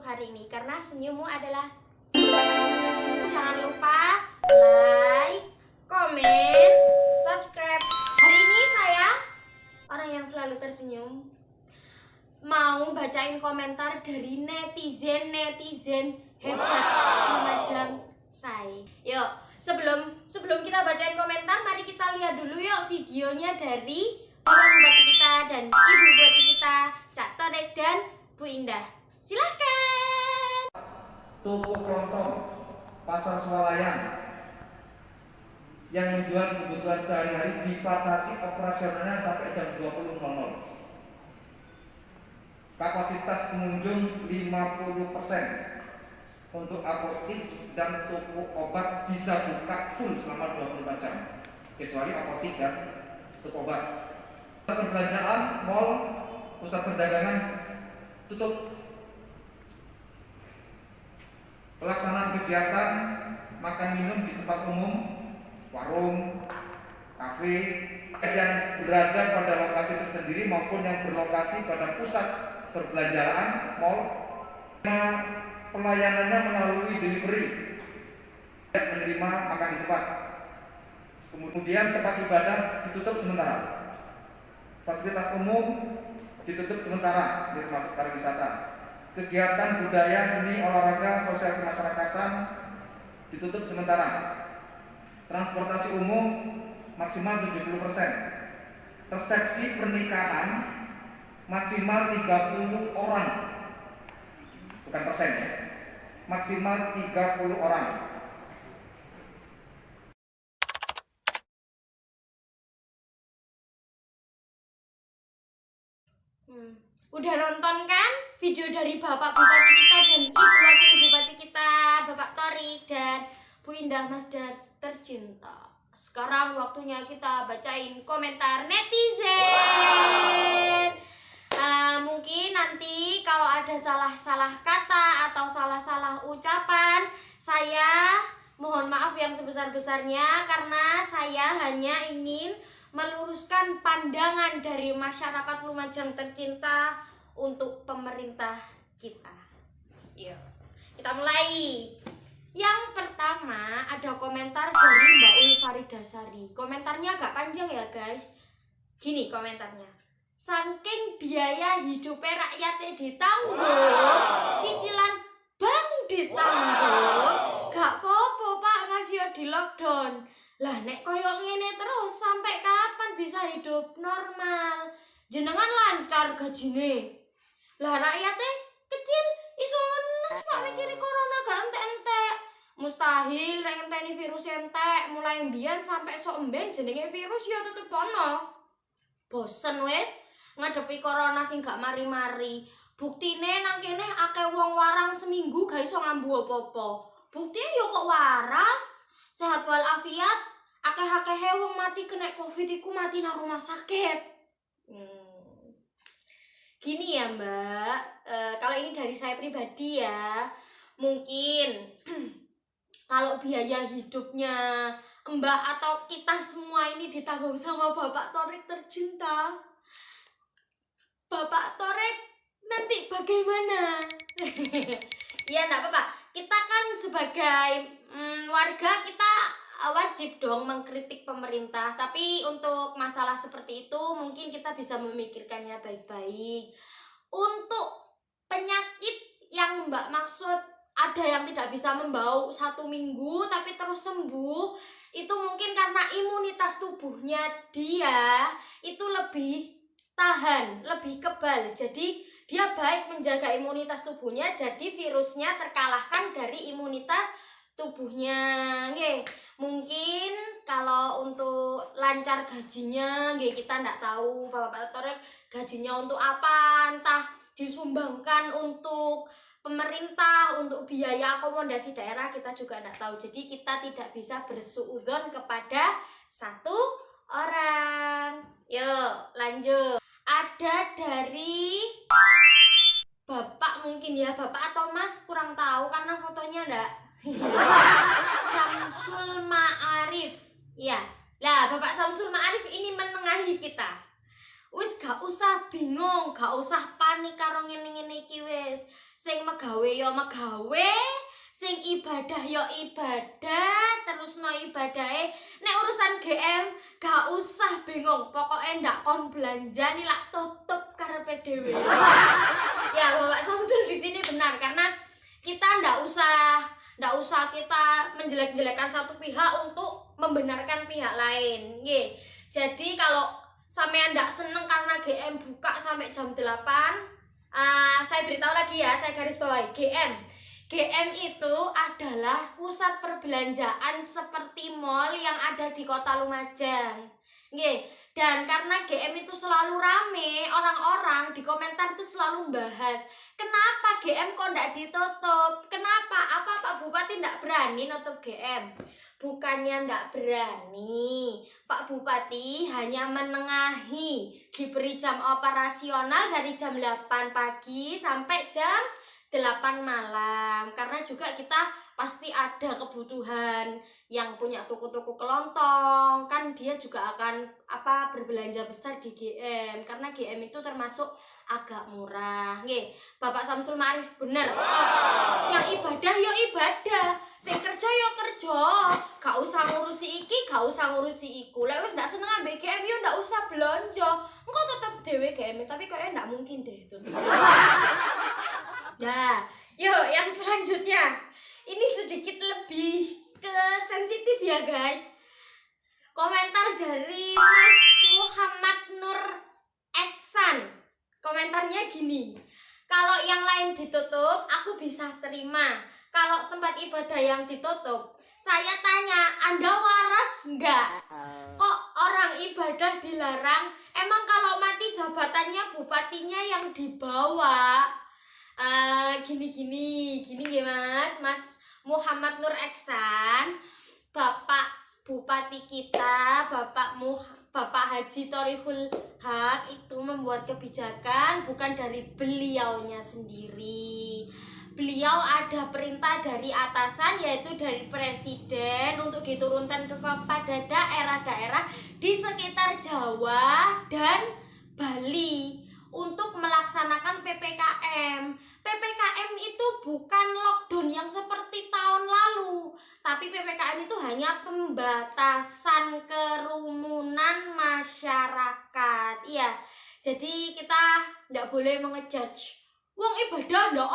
hari ini karena senyummu adalah senyumku. Jangan lupa like, komen, subscribe. Hari ini saya orang yang selalu tersenyum mau bacain komentar dari netizen hebat Lumajang saya. Yuk, sebelum kita bacain komentar, mari kita lihat dulu yuk videonya dari Orang Bupati kita dan Ibu Bupati kita, Cak Torek dan Bu Indah. Silahkan. Toko kelontong Pasar Swalayan yang menjual kebutuhan sehari-hari dibatasi operasionalnya sampai jam 20.00. Kapasitas pengunjung 50%. Untuk apotik dan toko obat bisa buka full selama 24 jam, kecuali apotik dan toko obat. Pusat perbelanjaan, mal, pusat perdagangan tutup. Pelaksanaan kegiatan makan minum di tempat umum, warung, kafe yang berada pada lokasi tersendiri maupun yang berlokasi pada pusat perbelanjaan, mal, pelayanannya melalui delivery dan menerima makan di tempat. Kemudian tempat ibadah ditutup sementara. Fasilitas umum ditutup sementara, termasuk pariwisata. Kegiatan budaya, seni, olahraga, sosial kemasyarakatan ditutup sementara. Transportasi umum maksimal 70%. Resepsi pernikahan maksimal 30 orang. Bukan persen ya. Maksimal 30 orang. Udah nonton kan video dari Bapak Bupati kita dan Ibu Wakil Bupati kita, Bapak Torik dan Bu Indah Masdar tercinta. Sekarang waktunya kita bacain komentar netizen. Mungkin nanti kalau ada salah-salah kata atau salah-salah ucapan, saya mohon maaf yang sebesar-besarnya karena saya hanya ingin meluruskan pandangan dari masyarakat Lumajang tercinta untuk pemerintah kita. Yuk, kita mulai. Yang pertama ada komentar dari Mbak Ulfaridasari. Komentarnya agak panjang ya guys. Gini komentarnya. Saking biaya hidupnya rakyatnya ditanggung, cicilan bank ditanggung, gak apa-apa Pak masih di lockdown. Lah nek koyok ngene terus sampai kapan bisa hidup normal? Jenengan lancar gajine. Lah rakyatnya kecil iso ngenes Pak mikiri corona gak entek-entek. Mustahil nek ngenteni virus entek mulai mbiyen sampai sok mben jenenge virus ya tetep ono. Bosen wis ngadepi corona sing gak mari-mari. Buktine nang kene akeh wong warang seminggu gak iso ngambu apa-apa. Buktine yo kok waras. Sehat walafiat, akeh-akeh wong mati kena Covid iku mati nang rumah sakit. Gini ya Mbak, kalau ini dari saya pribadi ya, mungkin kalau biaya hidupnya Mbak atau kita semua ini ditanggung sama Bapak Torik tercinta, Bapak Torik nanti bagaimana? Ya enggak apa-apa, kita kan sebagai warga kita wajib dong mengkritik pemerintah. Tapi untuk masalah seperti itu mungkin kita bisa memikirkannya baik-baik. Untuk penyakit yang Mbak maksud ada yang tidak bisa membau 1 minggu tapi terus sembuh, itu mungkin karena imunitas tubuhnya dia itu lebih tahan, lebih kebal. Jadi dia baik menjaga imunitas tubuhnya, jadi virusnya terkalahkan dari imunitas tubuhnya. Nggih, mungkin kalau untuk lancar gajinya nggih kita ndak tahu Bapak Torek gajinya untuk apa, entah disumbangkan untuk pemerintah, untuk biaya akomodasi daerah kita juga ndak tahu. Jadi kita tidak bisa bersuudzon kepada satu orang. Yuk, lanjut. Ada dari Bapak mungkin ya, Bapak atau Mas kurang tahu karena fotonya enggak. Samsul Ma'arif. Ya. Lah, Bapak Samsul Ma'arif ini menengahi kita. Wis gak usah bingung, gak usah panik karo ngene-ngene iki wis. Sing megawe ya megawe, sing ibadah ya ibadah, terusno ibadahe. Nek urusan GM gak usah bingung, pokoknya ndak kon belanja nih lak tutup karepe dhewe. Ya, Bapak Samsul di sini benar karena kita ndak usah kita menjelek-jelekan satu pihak untuk membenarkan pihak lain. Nggih. Jadi kalau sampean ndak seneng karena GM buka sampai jam 8, saya beritahu lagi ya, saya garis bawahi GM itu adalah pusat perbelanjaan seperti mall yang ada di Kota Lumajang. Nggih. Dan karena GM itu selalu rame, orang-orang di komentar itu selalu bahas, kenapa GM kok ndak ditutup? Kenapa? Apa Pak Bupati ndak berani nutup GM? Bukannya ndak berani, Pak Bupati hanya menengahi, diberi jam operasional dari jam 8 pagi sampai jam 8 malam. Karena juga kita pasti ada kebutuhan yang punya toko-toko kelontong, kan dia juga akan berbelanja besar di GM karena GM itu termasuk agak murah. Nggih, Bapak Samsul Ma'arif bener. Yang ibadah ya ibadah, sing kerja ya kerja. Gak usah ngurusi iki, gak usah ngurusi iku. Lek wis ndak seneng ambek GM ya ndak usah belanja. Engko tetep dhewe GM, tapi kayaknya ndak mungkin deh itu. Nah, yuk yang selanjutnya. Ini sedikit lebih ke sensitif ya guys. Komentar dari Mas Muhammad Nur Eksan. Komentarnya gini, kalau yang lain ditutup, aku bisa terima. Kalau tempat ibadah yang ditutup, saya tanya, Anda waras enggak? Kok orang ibadah dilarang? Emang kalau mati jabatannya bupatinya yang dibawa? Gini nggih Mas Muhammad Nur Eksan, Bapak Bupati kita, Bapak Haji Thoriqul Haq itu membuat kebijakan bukan dari beliaunya sendiri. Beliau ada perintah dari atasan, yaitu dari presiden, untuk diturunkan kepada daerah-daerah di sekitar Jawa dan Bali untuk melaksanakan PPKM. PPKM itu bukan lockdown yang seperti tahun lalu, tapi PPKM itu hanya pembatasan kerumunan masyarakat. Iya, jadi kita nggak boleh mengejudge. Wong ibadah ndak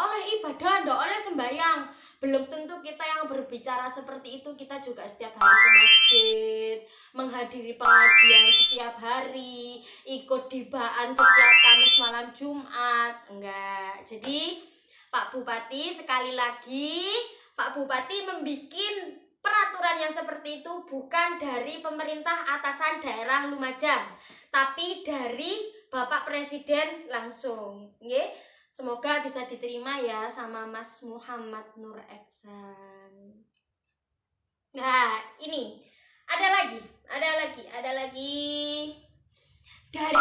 oleh ibadah, ndak oleh sembahyang. Belum tentu kita yang berbicara seperti itu, kita juga setiap hari ke masjid, menghadiri pengajian setiap hari, ikut dibaan setiap Kamis malam Jumat. Enggak. Jadi Pak Bupati, sekali lagi Pak Bupati membikin peraturan yang seperti itu bukan dari pemerintah atasan daerah Lumajang, tapi dari Bapak Presiden langsung. Nggih. Semoga bisa diterima ya sama Mas Muhammad Nur Eksan. Nah, ini ada lagi dari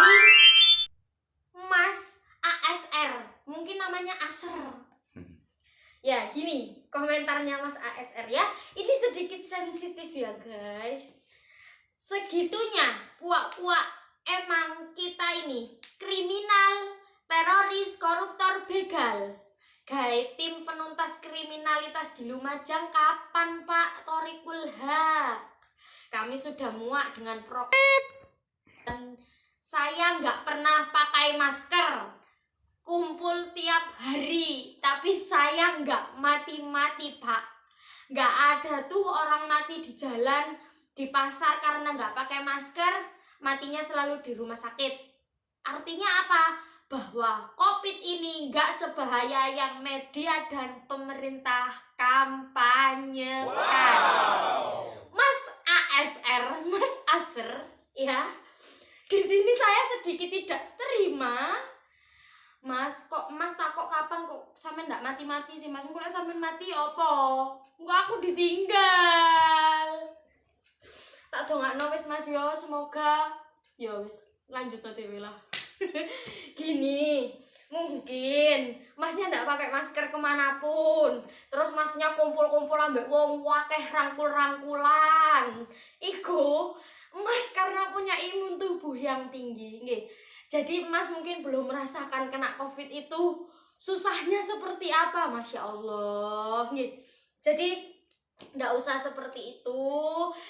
Mas ASR. Mungkin namanya Aser. Ya, gini komentarnya Mas ASR ya. Ini sedikit sensitif ya, guys. Segitunya puak-puak emang kita ini kriminal, teroris, koruptor, begal. Guys, tim penuntas kriminalitas di Lumajang kapan Pak Thoriqul Haq? Kami sudah muak dengan dan saya nggak pernah pakai masker, kumpul tiap hari, tapi saya nggak mati-mati Pak. Nggak ada tuh orang mati di jalan, di pasar karena nggak pakai masker, matinya selalu di rumah sakit. Artinya apa? Bahwa COVID ini nggak sebahaya yang media dan pemerintah kampanyekan. Mas ASR, Mas Aser, ya. Di sini saya sedikit tidak terima. Mas, kok Mas takok kapan kok sampe ndak mati-mati sih Mas? Engko lek sampean mati apa? Engko aku ditinggal. Tak dongakno wis Mas yo, semoga ya wis lanjut dhewe lah. Gini, mungkin Masnya ndak pakai masker kemanapun, terus Masnya kumpul-kumpul ambek wong akeh rangkul-rangkulan, iku Mas karena punya imun tubuh yang tinggi, nggih. Jadi Mas mungkin belum merasakan kena COVID itu susahnya seperti apa, Masya Allah, nggih. Jadi nggak usah seperti itu.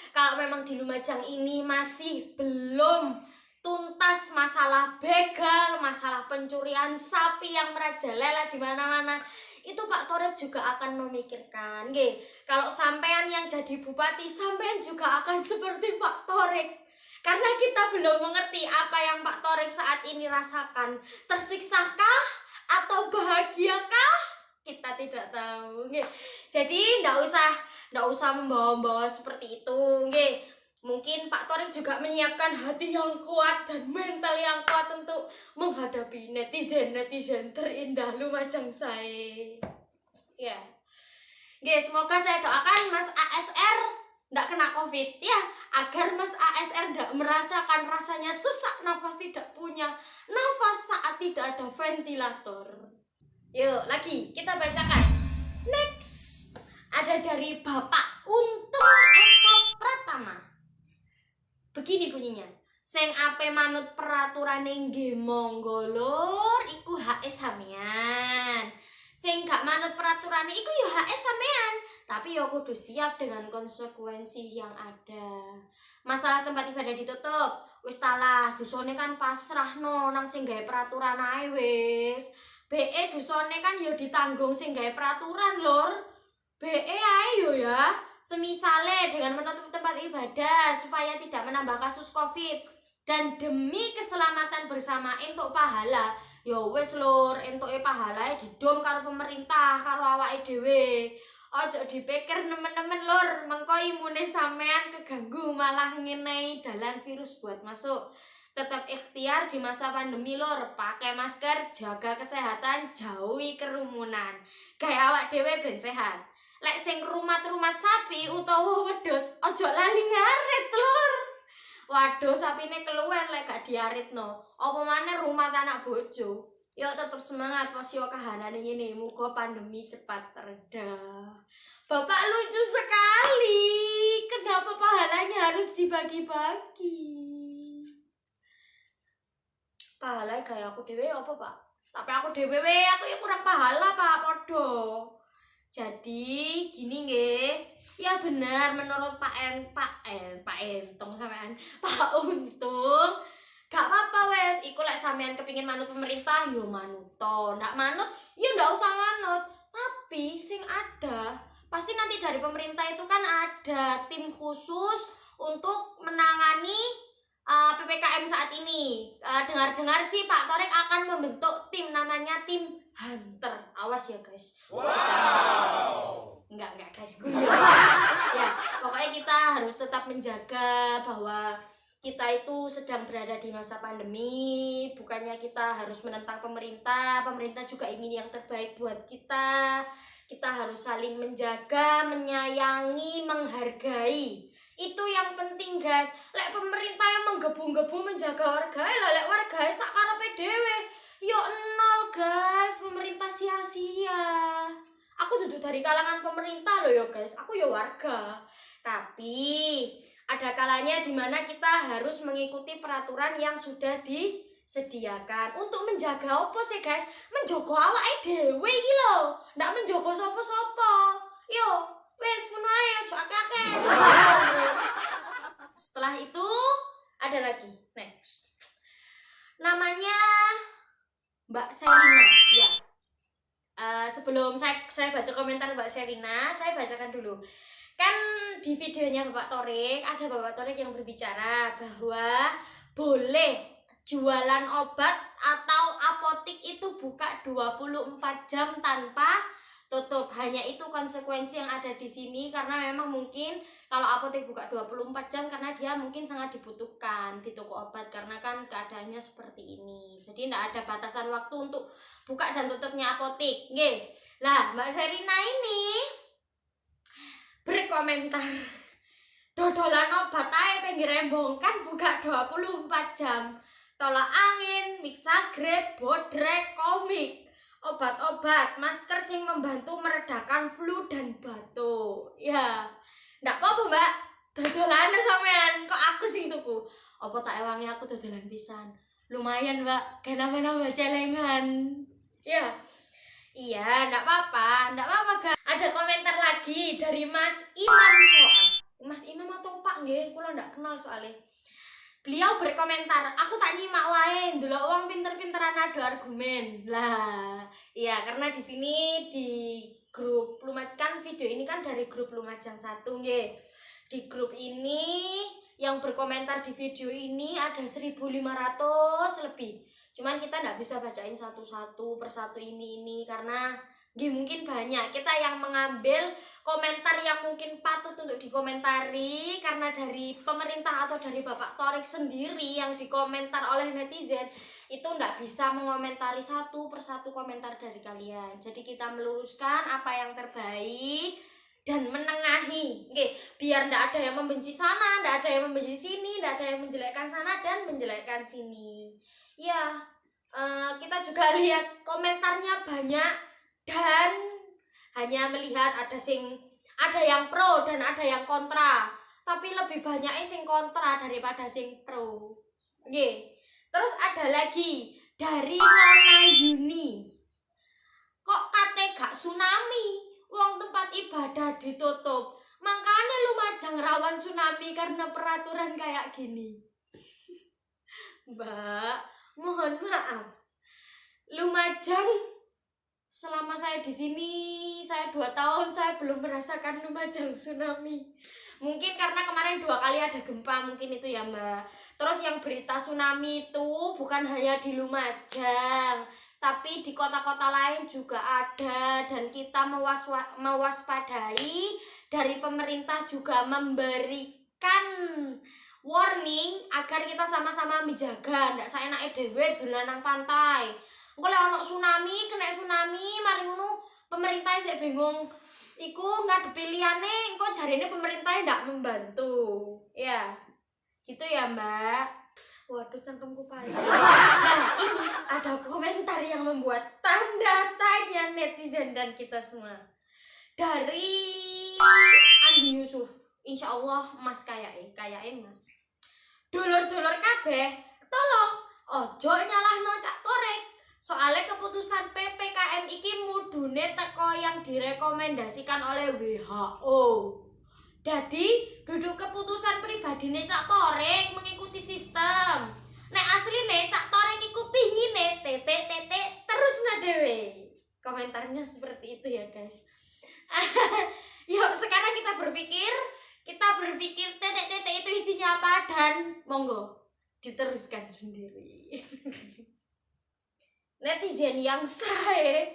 Kalau memang di Lumajang ini masih belum tuntas masalah begal, masalah pencurian sapi yang merajalela di mana-mana, itu Pak Torek juga akan memikirkan, nggih. Kalau sampean yang jadi bupati, sampean juga akan seperti Pak Torek. Karena kita belum mengerti apa yang Pak Torek saat ini rasakan. Tersiksakah atau bahagiakah? Kita tidak tahu, nggih. Jadi nggak usah membawa-bawa seperti itu, nggih. Mungkin Pak Torek juga menyiapkan hati yang kuat dan mental yang kuat untuk menghadapi netizen terindah Lumajang saya. Ya. Nggih, semoga saya doakan Mas ASR nggak kena COVID ya, agar Mas ASR nggak merasakan rasanya sesak nafas, tidak punya nafas saat tidak ada ventilator. Yuk, lagi kita bacakan. Next, ada dari Bapak Untung Eko Pratama. Begini bunyinya. Sing ape manut peraturan nggih monggo lur, iku hak sampean. Sing gak manut peraturan iku ya hak sampean, tapi ya kudu siap dengan konsekuensi yang ada. Masalah tempat ibadah ditutup, wis talah, dusone kan pasrahno nang sing gawe peraturan ae wis. BE dusone kan ya ditanggung sing gawe peraturan lur. BE ae yo ya. Semisale dengan menutup tempat ibadah supaya tidak menambah kasus COVID dan demi keselamatan bersama entuk pahala, ya wis lur, entuke pahalae didom karo pemerintah karo awake dhewe. Ojo dipikir nemen-nemen lur, mengko imune sampean keganggu malah ngenai dalan virus buat masuk. Tetap ikhtiar di masa pandemi lur, pakai masker, jaga kesehatan, jauhi kerumunan. Kayak awak dhewe ben sehat. Lek sing rumat-rumat sapi utawa wedhus, ojo lali ngarit lur. Waduh, sapine keluwen lek gak diaritno. Apa maneh rumat anak bojo. Yuk tetap semangat, wasio kahanane ini. Muga pandemi cepat reda. Bapak lucu sekali. Kenapa pahalanya harus dibagi-bagi? Pahala kayak aku dewe apa Pak? Tapi aku dewe aku ya kurang pahala Pak, podo. Jadi gini nggih, ya benar menurut Pak Entong sampean, Pak Untung, gak apa-apa wes, iku lek sampean kepingin manut pemerintah yo manuto, ndak manut yo ndak usah manut. Tapi sing ada, pasti nanti dari pemerintah itu kan ada tim khusus untuk menangani PPKM saat ini. Dengar-dengar sih Pak Torek akan membentuk tim namanya tim Hunter. Awas ya guys. Wow. Enggak guys. Ya, pokoknya kita harus tetap menjaga bahwa kita itu sedang berada di masa pandemi. Bukannya kita harus menentang pemerintah. Pemerintah juga ingin yang terbaik buat kita. Kita harus saling menjaga, menyayangi, menghargai. Itu yang penting guys. Lek pemerintah yang menggebu-gebu menjaga warga, lek warga sakarepe dhewe yo nol guys. Pemerintah sia-sia. Aku duduk dari kalangan pemerintah loh yo guys. Aku yo warga. Tapi ada kalanya dimana kita harus mengikuti peraturan yang sudah disediakan untuk menjaga apa sih guys? Menjaga awake dhewe iki lho. Ndak menjaga sapa-sapa. Yo wes ngono ae aja akeh-akeh. Setelah itu ada lagi next. Namanya Mbak Serina. Ya. Sebelum saya baca komentar Mbak Serina, saya bacakan dulu. Kan di videonya Bapak Torek ada Bapak Torek yang berbicara bahwa boleh jualan obat atau apotik itu buka 24 jam tanpa tutup. Hanya itu konsekuensi yang ada di sini, karena memang mungkin kalau apotek buka 24 jam karena dia mungkin sangat dibutuhkan di toko obat, karena kan keadaannya seperti ini. Jadi tidak ada batasan waktu untuk buka dan tutupnya apotek. Nggih. Lah, Mbak Serina ini berkomentar, dodolan obat ae pinggir embong kan buka 24 jam. Tolak angin, Mixagrip, Bodrek, komik, obat-obat, masker sing membantu meredakan flu dan batuk. Ya, ndak apa-apa Mbak. Dodolan sampean kok aku sing tuku. Apa tak ewangi aku dodolan pisan. Lumayan, Mbak. Kayak nambah-nambah celengan. Ya. Iya, enggak apa-apa, Kak. Ada komentar lagi dari Mas Imam soal. Mas Imam atau Pak nggih, kula enggak kenal soalnya. Beliau berkomentar, aku tak nyimak wae, ndelok wong pinter-pinteran adu argumen. Lah, iya karena di sini di grup Lumajang video ini kan dari grup Lumajang 1 nggih. Di grup ini yang berkomentar di video ini ada 1.500 lebih. Cuman kita nggak bisa bacain satu-satu persatu ini karena mungkin banyak. Kita yang mengambil komentar yang mungkin patut untuk dikomentari karena dari pemerintah atau dari Bapak Thorik sendiri yang dikomentar oleh netizen itu nggak bisa mengomentari satu persatu komentar dari kalian. Jadi kita meluruskan apa yang terbaik dan menengahi, biar nggak ada yang membenci sana, nggak ada yang membenci sini, nggak ada yang menjelekkan sana dan menjelekkan sini. Ya, kita juga lihat komentarnya banyak dan hanya melihat ada yang pro dan ada yang kontra, tapi lebih banyak sing kontra daripada sing pro. Terus ada lagi dari Nona Yuni. Kok kate gak tsunami? Wong tempat ibadah ditutup. Makanya Lumajang rawan tsunami karena peraturan kayak gini. Mbak, mohon maaf. Lumajang selama saya di sini, saya 2 tahun saya belum merasakan Lumajang tsunami. Mungkin karena kemarin 2 kali ada gempa mungkin itu ya Mbak. Terus yang berita tsunami itu bukan hanya di Lumajang, tapi di kota-kota lain juga ada dan kita mewaspadai. Dari pemerintah juga memberikan warning agar kita sama-sama menjaga, ndak saenake dhewe dolan nang pantai. Engko lek ono tsunami, kena tsunami, mari ngono pemerintah sik bingung. Iku ngadepi liyane, engko jarene pemerintah ndak membantu. Ya. Gitu ya, Mbak. Waduh, cangkemku payah. Nah, ini ada komentar yang membuat tanda tanya netizen dan kita semua. Dari Andi Yusuf. Insya Allah Mas kayake Mas. Dulur-dulur kabeh, tolong ojo nyalahno Cak Thorik. Soalnya keputusan PPKM iki mudune teko yang direkomendasikan oleh WHO. Jadi duduk keputusan pribadine Cak Thorik mengikuti sistem. Nek asline Cak Thorik iku pingine tetek terus dhewe. Komentarnya seperti itu ya, guys. Yuk, sekarang kita berpikir tetek-tetek itu isinya apa dan monggo diteruskan sendiri. Netizen yang saya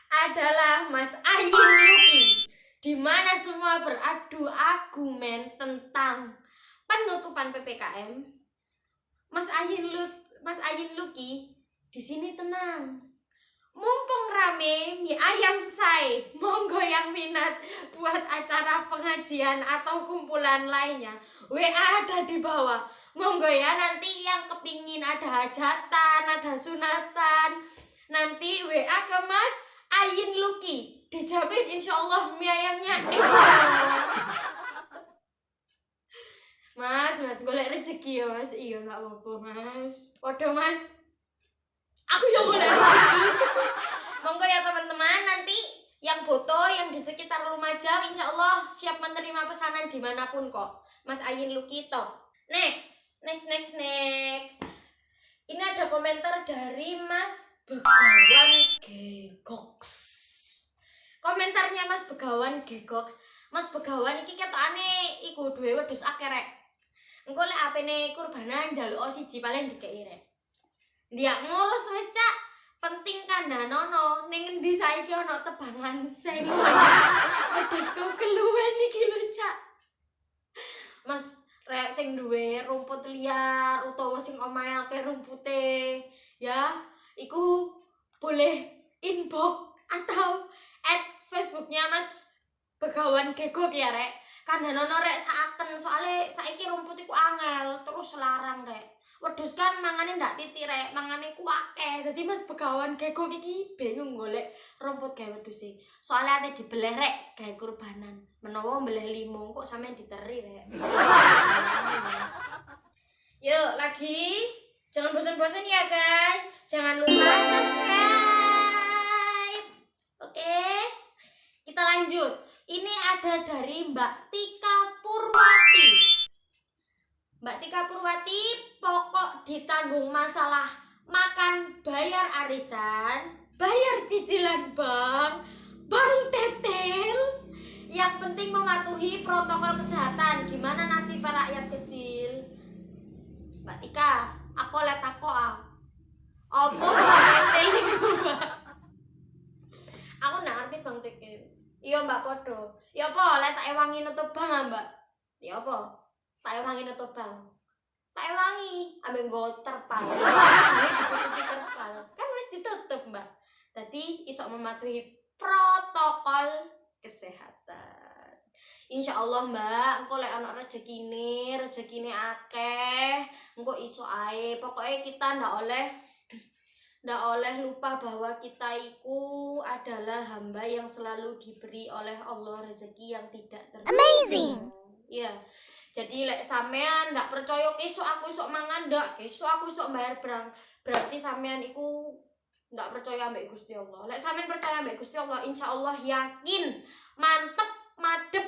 adalah Mas Ayin Luki, di mana semua beradu argumen tentang penutupan PPKM. Mas Ayin Luki di sini tenang. Mumpung rame mie ayam say, monggo yang minat buat acara pengajian atau kumpulan lainnya, WA ada di bawah. Monggo ya, nanti yang kepingin ada hajatan, ada sunatan, nanti WA ke Mas Ayin Luki. Dijamin insyaallah mie ayamnya Mas, golek rezeki ya Mas. Iya gak apa-apa Mas. Waduh Mas, aku yang boleh rezeki. Monggo ya teman-teman, nanti yang foto yang di sekitar Lumajang insyaallah siap menerima pesanan dimanapun kok. Mas Ayin Luki top. Next. Ini ada komentar dari Mas Begawan Gegoks. Komentarnya Mas Begawan Gegoks. Mas Begawan iki ketokane iku duwe wedhus akeh rek. Engko lek apene kurbanan njaluk siji paling dikeki rek. Ndak ngurus wis Cak. Penting kandhanono. Ning endi saiki ana tebangan sing. Wedhusku keluwen iki lho Cak. Mas rek sing duwe rumput liar utawa sing omahe akeh rumpute ya, iku boleh inbox atau add Facebooknya Mas Begawan Gegok ya rek. Kandhanono rek saaken soalnya saiki rumput iku angel terus larang rek. Wedhus kan mangane ndak titik rek, mangane ku akeh. Dadi Mas Begawan Gego iki bingung golek rumput gawe wedhuse. Soale ate dibeleh rek gawe kurbanan. Menawa mbeleh 5 kok sampean diteri rek. Yuk lagi. Jangan bosan-bosan ya guys. Jangan lupa subscribe. Oke. Kita lanjut. Ini ada dari Mbak Tika Purwati. Mbak Tika Purwati, pokok ditanggung masalah makan, bayar arisan, bayar cicilan bank tetel. Yang penting mematuhi protokol kesehatan. Gimana nasib para rakyat kecil? Mbak Tika, aku liat aku Apa bang tetel iku, Mbak? Aku nggak ngerti bang tetel. Iya Mbak podo. Ya apa? Liat tak ewangi nutup bang Mbak. Ya apa? Tak ewangi nutup bang. Tak ewangi ambek nggo terpal. Ditutupi terpal. Kan wis ditutup, Mbak. Dadi iso mematuhi protokol kesehatan. Insya Allah Mbak, engko lek ana rezekine akeh, engko iso ae. Pokoknya kita ndak oleh lupa bahwa kita itu adalah hamba yang selalu diberi oleh Allah rezeki yang tidak terhitung. Amazing. Iya. Jadi lek sampean ndak percaya kesuk aku isok mangan ndak, kesuk aku isok bayar berarti sampean iku ndak percaya ambek Gusti Allah. Lek sampean percaya ambek Gusti Allah, insyaallah yakin, mantep, madep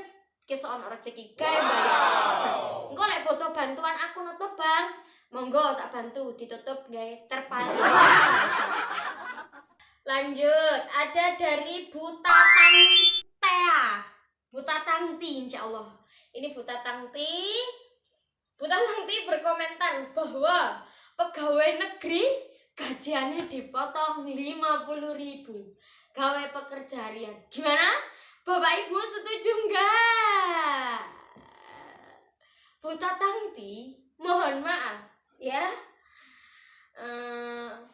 kesuk ana rezeki gawe bayar. Engko lek butuh bantuan aku nutup bang, monggo tak bantu ditutup gawe terpal. Lanjut, ada dari Butatang Tea. Butatangti insyaallah. Ini Butatangti berkomentar bahwa pegawai negeri gajiannya dipotong 50.000 gawe pekerja harian. Gimana? Bapak Ibu setuju enggak? Butatangti, mohon maaf ya.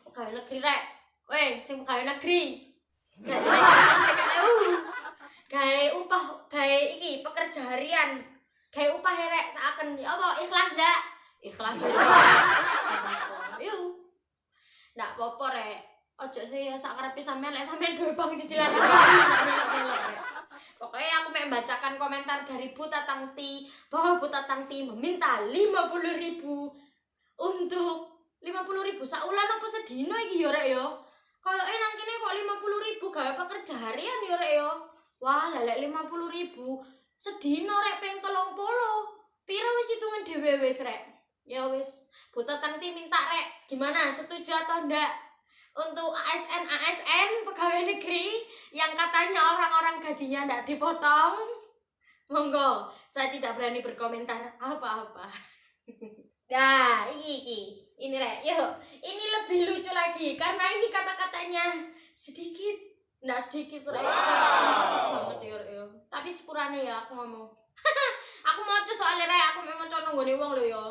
Pegawai negeri rek. Weh, sing pegawai negeri. Gawe iki pekerja harian. Gawe upah rek saken apa ikhlas ndak? Ikhlas wis. Yuk. Ndak apa-apa rek. Ojo sih ya sak karepe sampean lek sampean duwe bang cicilan melok-melok rek. Pokoknya aku mau membacakan komentar dari Butatangti bahwa Butatangti meminta 50.000 untuk 50.000 saulan apa sedino iki ya rek ya. Kayake nang kene kok 50.000 gawe pekerja harian ya rek ya. Wah, lelek 50.000 sedino rek ping 30. Piro wis hitungan dhewe wis rek. Ya wis, Butatangti minta rek. Gimana? Setuju atau ndak? Untuk ASN pegawai negeri yang katanya orang-orang gajinya ndak dipotong. Monggo, saya tidak berani berkomentar apa-apa. Nah, ini rek. Yuk, ini lebih lucu lagi karena ini kata-katanya sedikit. Nggak sedikit rek. Banget ya. Tapi sepurane ya aku ngomong. Aku mau soalnya rek, aku memang cono nggone wong lho ya.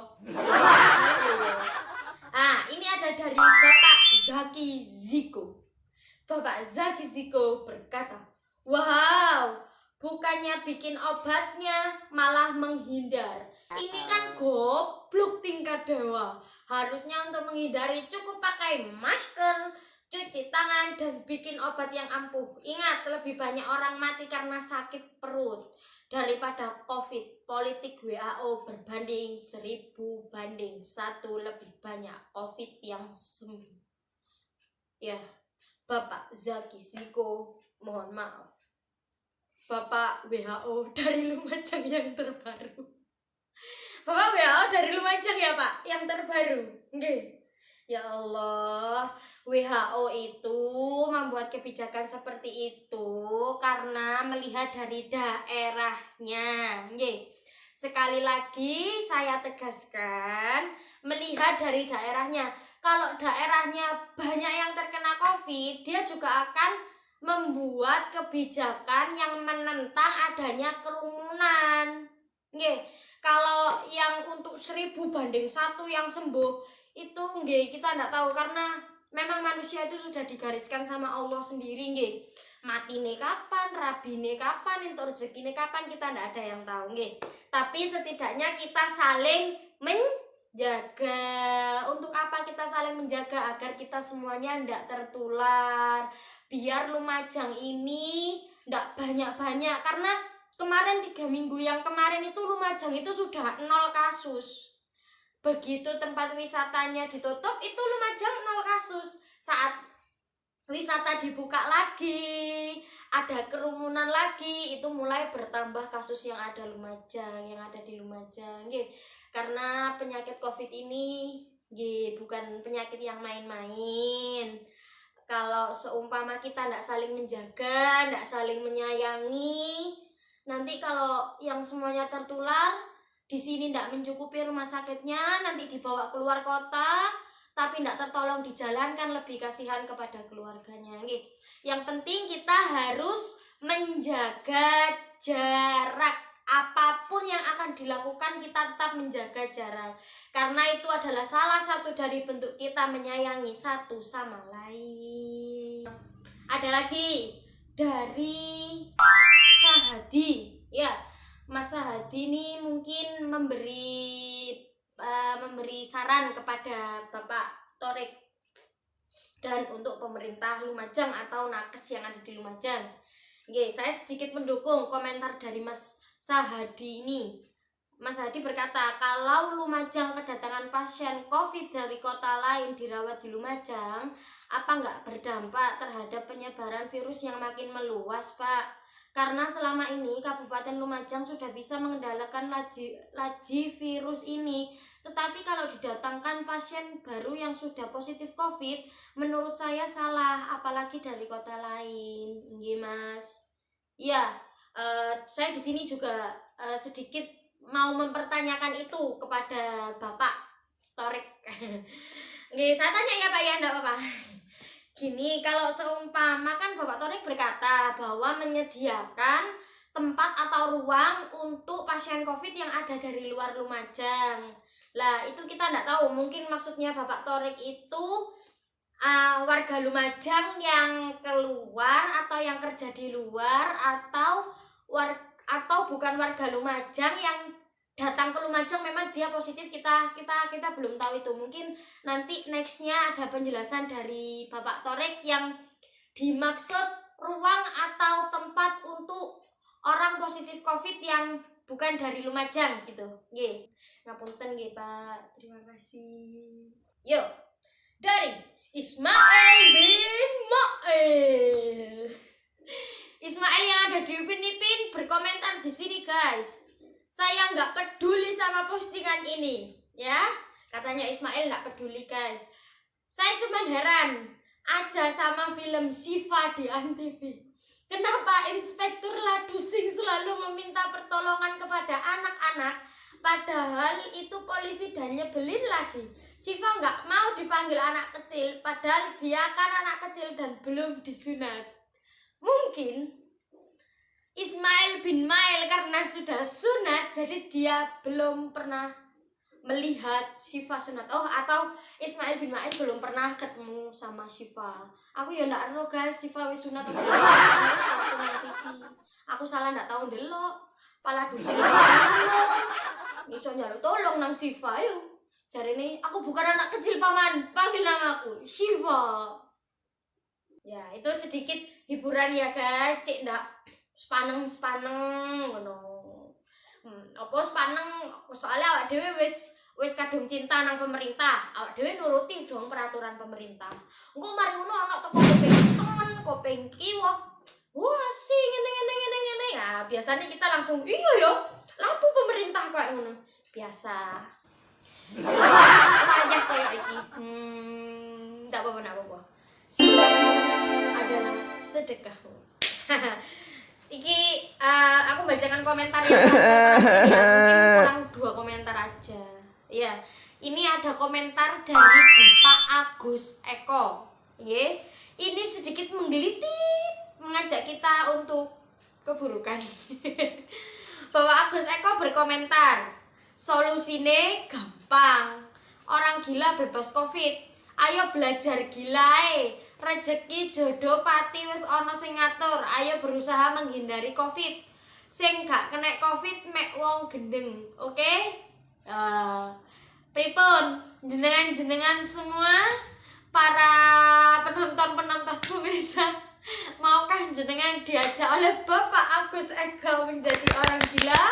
Ini ada dari Bapak Zaki Ziko. Bapak Zaki Ziko berkata, "Wow, bukannya bikin obatnya malah menghindar. Ini kan goblok tingkat dewa. Harusnya untuk menghindari cukup pakai masker, cuci tangan, dan bikin obat yang ampuh. Ingat, lebih banyak orang mati karena sakit perut daripada COVID. Politik WHO berbanding 1000 banding 1 lebih banyak COVID yang sembuh." Ya, Bapak Zaki Ziko, mohon maaf. Bapak WHO dari Lumajang yang terbaru. Bapak WHO dari Lumajang ya Pak, yang terbaru. Nggih. Ya Allah, WHO itu membuat kebijakan seperti itu karena melihat dari daerahnya. Nggih. Sekali lagi saya tegaskan, melihat dari daerahnya. Kalau daerahnya banyak yang terkena COVID, dia juga akan membuat kebijakan yang menentang adanya kerumunan. Nggih. Kalau yang untuk 1000 banding 1 yang sembuh itu nggih kita ndak tahu karena memang manusia itu sudah digariskan sama Allah sendiri nggih. Matine kapan, rabine kapan, entuk rezekine kapan kita ndak ada yang tahu nggih. Tapi setidaknya kita saling jaga. Untuk apa kita saling menjaga? Agar kita semuanya tidak tertular, biar Lumajang ini tidak banyak-banyak. Karena kemarin 3 minggu yang kemarin itu Lumajang itu sudah 0 kasus. Begitu tempat wisatanya ditutup, itu Lumajang 0 kasus. Saat wisata dibuka lagi, ada kerumunan lagi, itu mulai bertambah kasus yang ada di Lumajang. Nggih, karena penyakit Covid ini nggih bukan penyakit yang main-main. Kalau seumpama kita tidak saling menjaga, tidak saling menyayangi, nanti kalau yang semuanya tertular, di sini tidak mencukupi rumah sakitnya, nanti dibawa keluar kota, tapi tidak tertolong di jalan, kan lebih kasihan kepada keluarganya. Yang penting kita harus menjaga jarak. Apapun yang akan dilakukan, kita tetap menjaga jarak, karena itu adalah salah satu dari bentuk kita menyayangi satu sama lain. Ada lagi dari Sahadi, ya, Mas Sahadi ini mungkin memberi saran kepada Bapak Torik dan untuk pemerintah Lumajang atau nakes yang ada di Lumajang. Oke, saya sedikit mendukung komentar dari Mas Sahadi ini. Mas Hadi berkata, kalau Lumajang kedatangan pasien COVID dari kota lain dirawat di Lumajang, apa nggak berdampak terhadap penyebaran virus yang makin meluas, Pak? Karena selama ini Kabupaten Lumajang sudah bisa mengendalikan laju virus ini. Tetapi kalau didatangkan pasien baru yang sudah positif COVID, menurut saya salah, apalagi dari kota lain. Nggih, Mas. Ya, saya di sini juga sedikit mau mempertanyakan itu kepada Bapak Torik. Nggih, saya tanya ya Pak ya, enggak apa-apa. Gini, kalau seumpama kan Bapak Torik berkata bahwa menyediakan tempat atau ruang untuk pasien COVID yang ada dari luar Lumajang. Lah, itu kita enggak tahu, mungkin maksudnya Bapak Torik itu warga Lumajang yang keluar atau yang kerja di luar, atau bukan warga Lumajang yang datang ke Lumajang memang dia positif, kita belum tahu itu. Mungkin nanti nextnya ada penjelasan dari Bapak Torik yang dimaksud ruang atau tempat untuk orang positif COVID yang bukan dari Lumajang gitu. Nggih. Ngapunten nggih Pak. Terima kasih. Yuk. Dari Ismail bin Mail. Ismail yang ada di Upin Ipin berkomentar di sini, guys. Saya nggak peduli sama postingan ini, ya. Katanya Ismail nggak peduli, guys. Saya cuma heran aja sama film Syifa di Antv. Kenapa Inspektur Ladusing selalu meminta pertolongan kepada anak-anak, padahal itu polisi dan nyebelin lagi. Syifa nggak mau dipanggil anak kecil, padahal dia kan anak kecil dan belum disunat. Mungkin Ismail bin Mail karena sudah sunat, jadi dia belum pernah melihat Syifa sunat. Oh, atau Ismail bin Mail belum pernah ketemu sama Syifa. Aku ya ndak ero guys, Syifa wis sunat apa belum. Aku salah ndak tahu ndelok. Pala dusin iso njaluk tolong nang Syifa yo. Jarene aku bukan anak kecil paman, panggil namaku Syifa. Ya, itu sedikit hiburan ya guys, cek ndak sepaneng ngono. Apa sepaneng soalnya awak dhewe wis kadung cinta nang pemerintah. Awak dhewe nuruti dong peraturan pemerintah. Engko mari ngono ana teko temen kopeng kiwa. Wah, sih ngene. Ya, biasanya kita langsung iya ya. Lampu pemerintah kayak ngono. Biasa. Banyak kayak iki. Enggak apa-apa. Adalah sedekahmu. Iki aku bacakan komentar yang mungkin kurang 2 komentar aja. Ya, ini ada komentar dari Bapak Agus Eko. Ini sedikit menggelitik, mengajak kita untuk keburukan. Bapak Agus Eko berkomentar, solusine gampang. Orang gila bebas COVID. Ayo belajar gila Rezeki jodoh pati wis ana sing ngatur. Ayo berusaha menghindari COVID. Sing gak kena COVID mek wong gendeng, oke? Pripun jenengan semua para penonton pemirsa, maukah jenengan diajak oleh Bapak Agus Ega menjadi orang gila?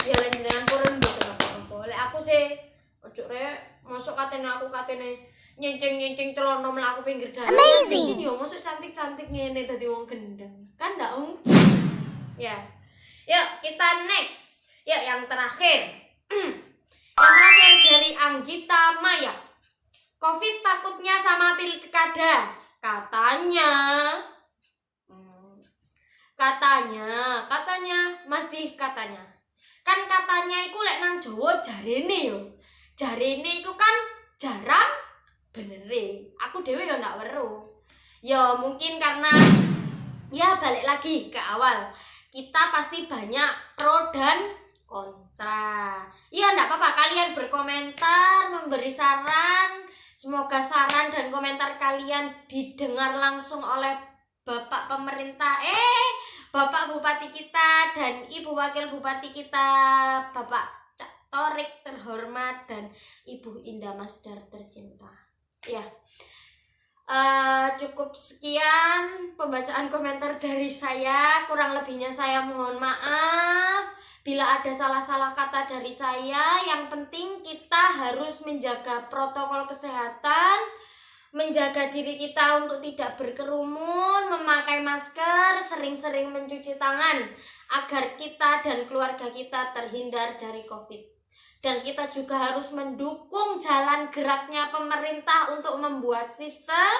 Ya lan jenengan purun mboten apa-apa. Lek aku sih ojo rek mosok katene aku nyenceng celana mlaku pinggir dalan. Amazing. Yo mosok cantik-cantik ngene dadi wong gendeng. Kan ndak mungkin. Ya. Yuk, kita next. Yuk yang terakhir. Yang terakhir dari Anggita Maya. Covid takutnya sama pilkada. Katanya masih katanya. Kan katanya iku lek nang Jawa jarene yo. Jarene iku kan jarang benere. Aku dhewe yo ndak weruh. Ya mungkin karena ya balik lagi ke awal. Kita pasti banyak pro dan kontra. Ya ndak apa-apa kalian berkomentar, memberi saran. Semoga saran dan komentar kalian didengar langsung oleh Bapak pemerintah, Bapak Bupati kita dan Ibu Wakil Bupati kita, Bapak Cak Torik terhormat dan Ibu Indah Masdar tercinta. Ya, cukup sekian pembacaan komentar dari saya. Kurang lebihnya saya mohon maaf. Bila ada salah-salah kata dari saya, yang penting kita harus menjaga protokol kesehatan, menjaga diri kita untuk tidak berkerumun, memakai masker, sering-sering mencuci tangan, agar kita dan keluarga kita terhindar dari COVID. Dan kita juga harus mendukung jalan geraknya pemerintah untuk membuat sistem,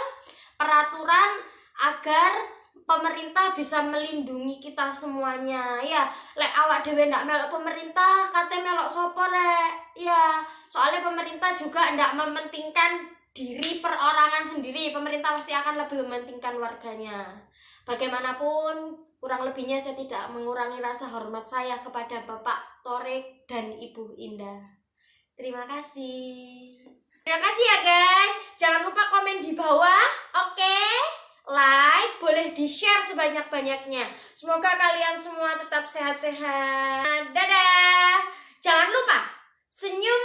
peraturan, agar pemerintah bisa melindungi kita semuanya. Ya, lek awak dhewe ndak melok pemerintah, kate melok sopo rek? Ya, soalnya pemerintah juga ndak mementingkan diri perorangan sendiri. Pemerintah pasti akan lebih mementingkan warganya. Bagaimanapun, kurang lebihnya saya tidak mengurangi rasa hormat saya kepada Bapak Torik dan Ibu Indah. Terima kasih. Terima kasih ya guys. Jangan lupa komen di bawah, oke? Like, boleh di-share sebanyak-banyaknya. Semoga kalian semua tetap sehat-sehat. Dadah. Jangan lupa, senyum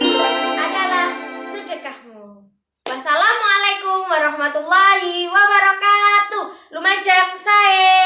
adalah sedekahmu. Wassalamualaikum warahmatullahi wabarakatuh. Lumajang sae.